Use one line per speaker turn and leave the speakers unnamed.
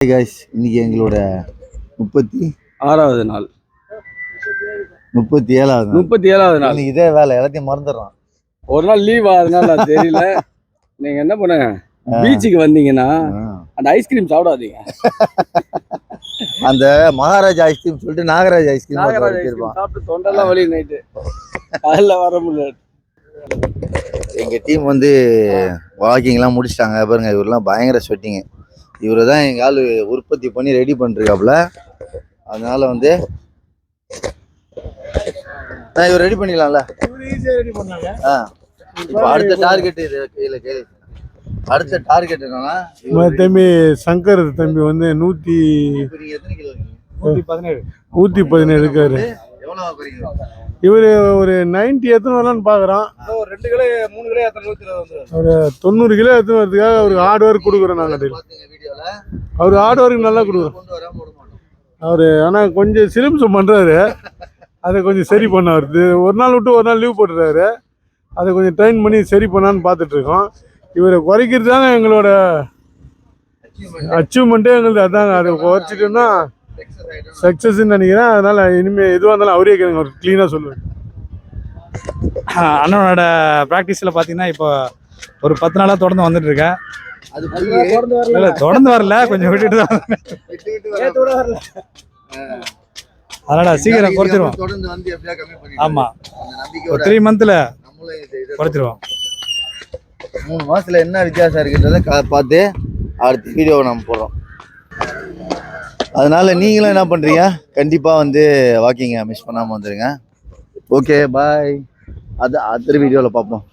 இன்னைக்கு எங்களோட
36வது நாள்
37வது நாள் இதே வேலை எல்லாத்தையும் மறந்துடுறான்.
ஒரு நாள் லீவா அதனால தெரியல. நீங்க என்ன பண்ணுங்க, பீச்சுக்கு வந்தீங்கன்னா அந்த ஐஸ்கிரீம் சாப்பிடாதீங்க.
அந்த மகாராஜா ஐஸ்கிரீம் சொல்லிட்டு நாகராஜ் ஐஸ்கிரீம்
சாப்பிட்டு தொண்டெல்லாம் வலி நைட்டு அதில் வர முடியாது.
எங்க டீம் வந்து வாக்கிங்லாம் முடிச்சிட்டாங்க பாருங்க. இவரெல்லாம் பயங்கர ஸ்வெட்டிங்க. இவரை தான் எங்கள் ஆள் உற்பத்தி பண்ணி ரெடி பண்ணிருக்காப்புல. அதனால வந்து இவர் ரெடி பண்ணிக்கலாம்ல. இப்போ அடுத்த டார்கெட் இது கையில் கேள்வி. அடுத்த டார்கெட் என்னன்னா
தம்பி சங்கர் தம்பி வந்து 117 இருக்காரு. இவரு ஒரு 90 எத்தனை வரலான்னு பாக்குறான்.
2 கிலோ 3 கிலோ
ஒரு 90 கிலோ எத்தனை வரதுக்காக அவருக்கு ஹார்ட் ஒர்க் கொடுக்குறோம் நாங்க. அவரு ஹார்ட் ஒர்க் நல்லா கொடுக்குறோம் அவரு. ஆனா கொஞ்சம் சிலிம்சம் பண்றாரு, அதை கொஞ்சம் சரி பண்ண வருது. ஒரு நாள் விட்டு ஒரு நாள் லீவ் போட்டுறாரு. அதை கொஞ்சம் ட்ரெயின் பண்ணி சரி பண்ணான்னு பார்த்துட்டு இருக்கோம். இவரை குறைக்கிறது தாங்க எங்களோட அச்சீவ்மெண்ட்டே. எங்களுக்கு அதாங்க. அதை குறைச்சிட்டோம்னா சக்ஸஸ்ன்னு நினைக்கிறேன். அதனால இனிமேல் எதுவாக இருந்தாலும் அவரே கேளுங்க, அவர் கிளீனாக சொல்லுவேன்.
அண்ணனோட ப்ராக்டிஸில் பார்த்தீங்கன்னா இப்போ ஒரு 10 நாளாக தொடர்ந்து வந்துட்டு இருக்கேன். இல்லை தொடர்ந்து வரல, கொஞ்சம் விட்டுட்டு தான். அதனால சீக்கிரம் குறைச்சிருவோம். ஆமாம், ஒரு 3 மந்த்தில் குறைச்சிருவோம்.
3 மாதத்தில் என்ன வித்தியாசம் இருக்குன்றதை பார்த்து அடுத்த வீடியோவை நம்ம போடுறோம். அதனால நீங்களும் என்ன பண்ணுறீங்க, கண்டிப்பாக வந்து வாக்கிங்கை மிஸ் பண்ணாமல் வந்துடுங்க. Okay bye. அடுத்த வீடியோவில் பார்ப்போம்.